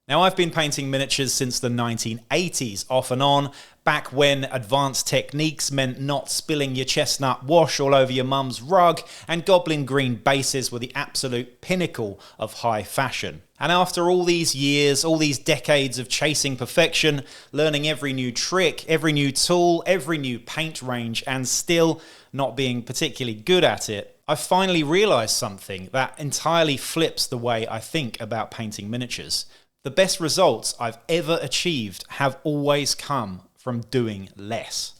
Now, I've been painting miniatures since the 1980s, off and on, back when advanced techniques meant not spilling your chestnut wash all over your mum's rug, and goblin green bases were the absolute pinnacle of high fashion. And after all these years, all these decades of chasing perfection, learning every new trick, every new tool, every new paint range, and still not being particularly good at it, I finally realised something that entirely flips the way I think about painting miniatures. The best results I've ever achieved have always come from doing less.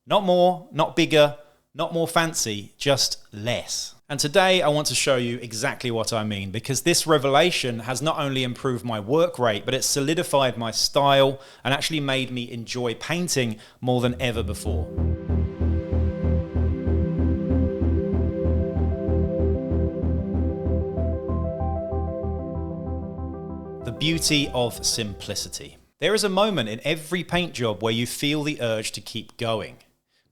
Not more, not bigger, not more fancy, just less. And today I want to show you exactly what I mean, because this revelation has not only improved my work rate, but it's solidified my style and actually made me enjoy painting more than ever before. The beauty of simplicity. There is a moment in every paint job where you feel the urge to keep going.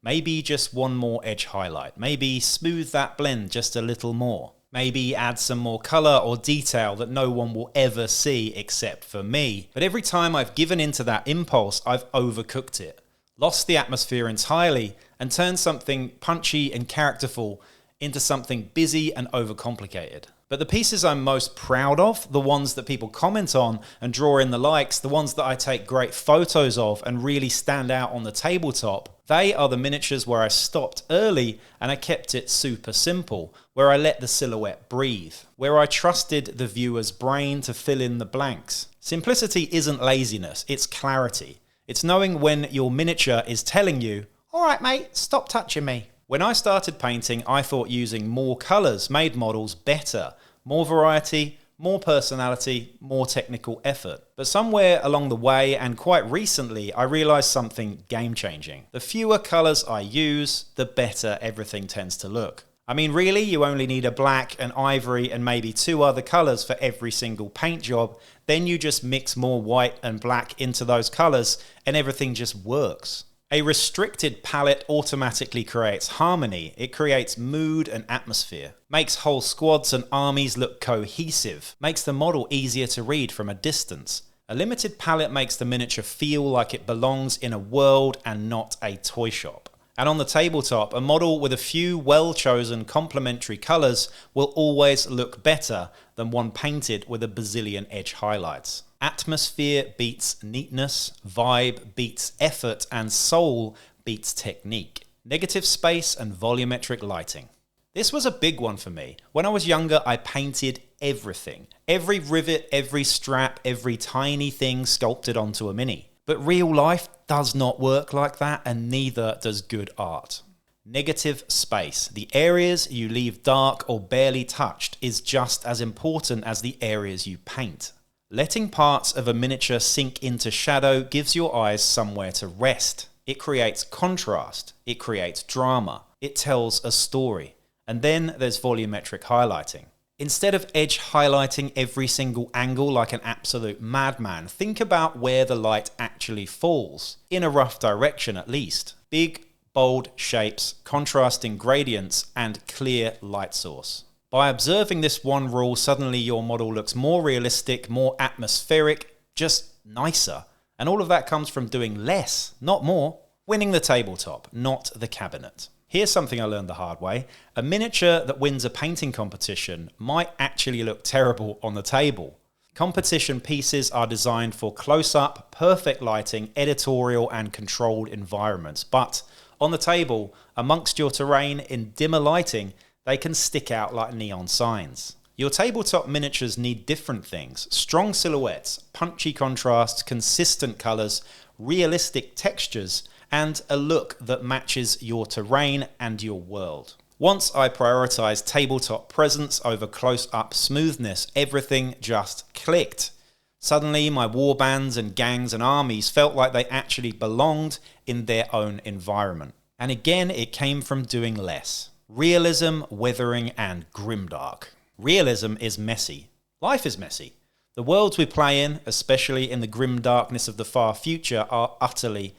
Maybe just one more edge highlight. Maybe smooth that blend just a little more. Maybe add some more color or detail that no one will ever see except for me. But every time I've given into that impulse, I've overcooked it, lost the atmosphere entirely, and turned something punchy and characterful into something busy and overcomplicated. But the pieces I'm most proud of, the ones that people comment on and draw in the likes, the ones that I take great photos of and really stand out on the tabletop, they are the miniatures where I stopped early and I kept it super simple, where I let the silhouette breathe, where I trusted the viewer's brain to fill in the blanks. Simplicity isn't laziness, it's clarity. It's knowing when your miniature is telling you, "All right, mate, stop touching me." When I started painting, I thought using more colours made models better. More variety, more personality, more technical effort. But somewhere along the way, and quite recently, I realised something game-changing. The fewer colours I use, the better everything tends to look. I mean, really, you only need a black, an ivory, and maybe 2 other colours for every single paint job. Then you just mix more white and black into those colours, and everything just works. A restricted palette automatically creates harmony, it creates mood and atmosphere, makes whole squads and armies look cohesive, makes the model easier to read from a distance. A limited palette makes the miniature feel like it belongs in a world and not a toy shop. And on the tabletop, a model with a few well-chosen complementary colours will always look better than one painted with a bazillion edge highlights. Atmosphere beats neatness, vibe beats effort, and soul beats technique. Negative space and volumetric lighting. This was a big one for me. When I was younger, I painted everything. Every rivet, every strap, every tiny thing sculpted onto a mini. But real life does not work like that, and neither does good art. Negative space. The areas you leave dark or barely touched is just as important as the areas you paint. Letting parts of a miniature sink into shadow gives your eyes somewhere to rest. It creates contrast. It creates drama. It tells a story. And then there's volumetric highlighting. Instead of edge highlighting every single angle like an absolute madman, think about where the light actually falls, in a rough direction at least. Big, bold shapes, contrasting gradients, and clear light source. By observing this one rule, suddenly your model looks more realistic, more atmospheric, just nicer. And all of that comes from doing less, not more. Winning the tabletop, not the cabinet. Here's something I learned the hard way. A miniature that wins a painting competition might actually look terrible on the table. Competition pieces are designed for close-up, perfect lighting, editorial and controlled environments. But on the table, amongst your terrain in dimmer lighting, they can stick out like neon signs. Your tabletop miniatures need different things. Strong silhouettes, punchy contrasts, consistent colours, realistic textures, and a look that matches your terrain and your world. Once I prioritized tabletop presence over close-up smoothness, everything just clicked. Suddenly, my warbands and gangs and armies felt like they actually belonged in their own environment. And again, it came from doing less. Realism, weathering, and grimdark. Realism is messy. Life is messy. The worlds we play in, especially in the grim darkness of the far future, are utterly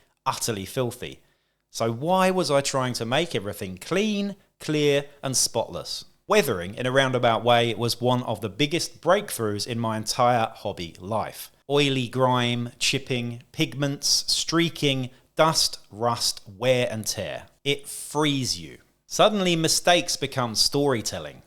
filthy. So why was I trying to make everything clean, clear, and spotless? Weathering, in a roundabout way, was one of the biggest breakthroughs in my entire hobby life. oily grime, chipping, pigments, streaking, dust, rust, wear and tear. It frees you. Suddenly mistakes become storytelling.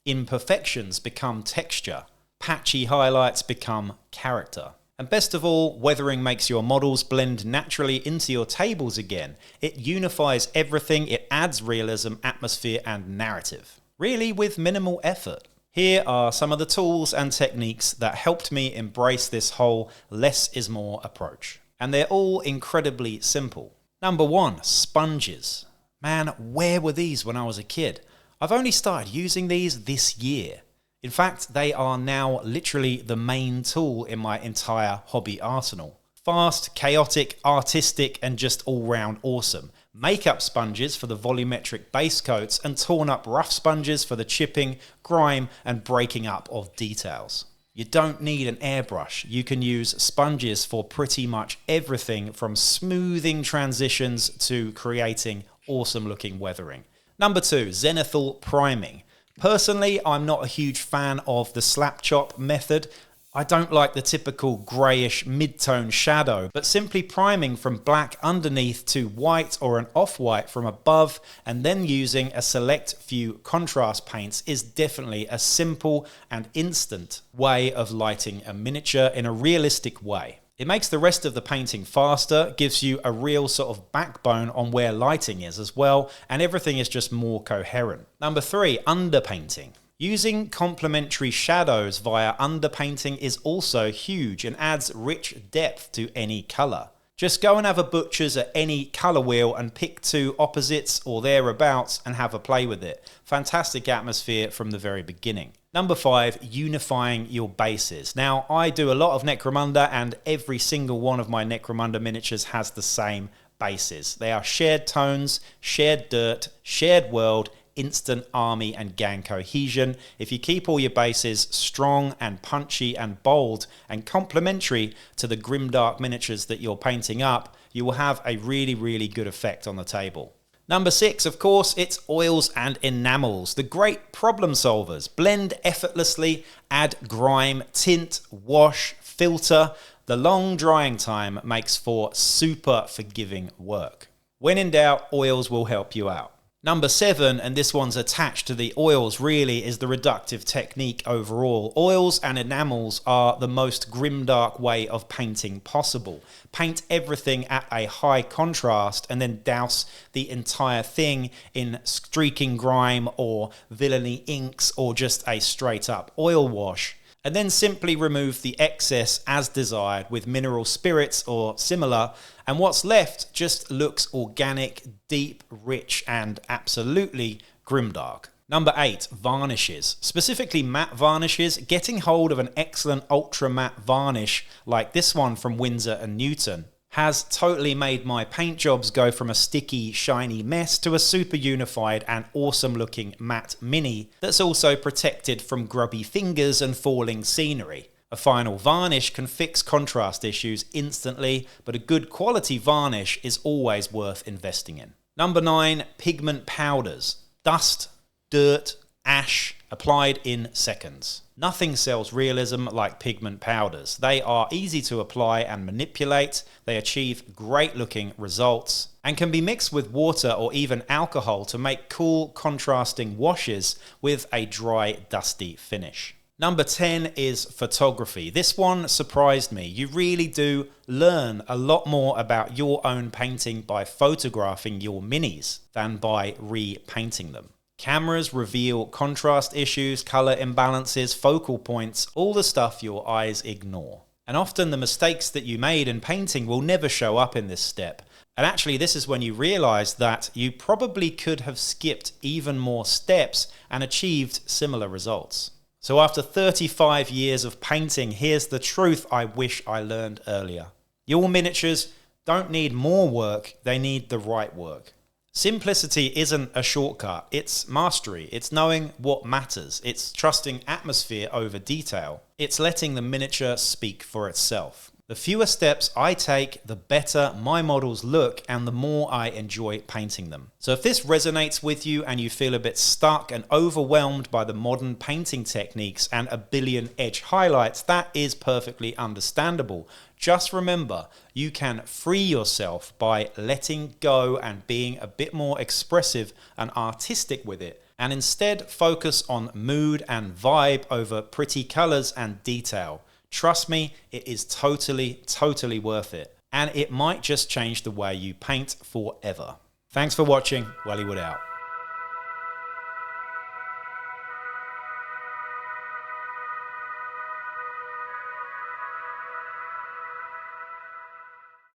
Imperfections become texture. Patchy highlights become character. And best of all, weathering makes your models blend naturally into your tables again. It unifies everything, it adds realism, atmosphere, and narrative. Really with minimal effort. Here are some of the tools and techniques that helped me embrace this whole less is more approach. And they're all incredibly simple. Number 1, sponges. Man, where were these when I was a kid? I've only started using these this year. In fact, they are now literally the main tool in my entire hobby arsenal. Fast, chaotic, artistic, and just all-round awesome. Makeup sponges for the volumetric base coats and torn up rough sponges for the chipping, grime, and breaking up of details. You don't need an airbrush. You can use sponges for pretty much everything from smoothing transitions to creating awesome looking weathering. Number 2, zenithal priming. Personally, I'm not a huge fan of the slap chop method. I don't like the typical greyish mid-tone shadow, but simply priming from black underneath to white or an off-white from above and then using a select few contrast paints is definitely a simple and instant way of lighting a miniature in a realistic way. It makes the rest of the painting faster, gives you a real sort of backbone on where lighting is as well, and everything is just more coherent. Number 3, underpainting. Using complementary shadows via underpainting is also huge and adds rich depth to any colour. Just go and have a butcher's at any colour wheel and pick 2 opposites or thereabouts and have a play with it. Fantastic atmosphere from the very beginning. Number 5, unifying your bases. Now, I do a lot of Necromunda and every single one of my Necromunda miniatures has the same bases. They are shared tones, shared dirt, shared world, instant army and gang cohesion. If you keep all your bases strong and punchy and bold and complementary to the grimdark miniatures that you're painting up, you will have a really, really good effect on the table. Number 6, of course, it's oils and enamels, the great problem solvers. Blend effortlessly, add grime, tint, wash, filter. The long drying time makes for super forgiving work. When in doubt, oils will help you out. Number 7, and this one's attached to the oils really, is the reductive technique overall. Oils and enamels are the most grimdark way of painting possible. Paint everything at a high contrast and then douse the entire thing in streaking grime or villainy inks or just a straight up oil wash. And then simply remove the excess as desired with mineral spirits or similar, and what's left just looks organic, deep, rich, and absolutely grimdark. Number 8, varnishes. Specifically matte varnishes. Getting hold of an excellent ultra matte varnish like this one from Winsor & Newton has totally made my paint jobs go from a sticky, shiny mess to a super unified and awesome looking matte mini that's also protected from grubby fingers and falling scenery. A final varnish can fix contrast issues instantly, but a good quality varnish is always worth investing in. Number 9, pigment powders. Dust, dirt, ash, applied in seconds. Nothing sells realism like pigment powders. They are easy to apply and manipulate, they achieve great looking results, and can be mixed with water or even alcohol to make cool contrasting washes with a dry, dusty finish. Number 10 is photography. This one surprised me. You really do learn a lot more about your own painting by photographing your minis than by repainting them. Cameras reveal contrast issues, color imbalances, focal points, all the stuff your eyes ignore. And often the mistakes that you made in painting will never show up in this step. And actually this is when you realize that you probably could have skipped even more steps and achieved similar results. So after 35 years of painting, here's the truth I wish I learned earlier. Your miniatures don't need more work, they need the right work. Simplicity isn't a shortcut, it's mastery, it's knowing what matters, it's trusting atmosphere over detail, it's letting the miniature speak for itself. The fewer steps I take, the better my models look and the more I enjoy painting them. So if this resonates with you and you feel a bit stuck and overwhelmed by the modern painting techniques and a billion edge highlights, that is perfectly understandable. Just remember, you can free yourself by letting go and being a bit more expressive and artistic with it, and instead focus on mood and vibe over pretty colors and detail. Trust me, it is totally worth it. And it might just change the way you paint forever. Thanks for watching. Wellywood out.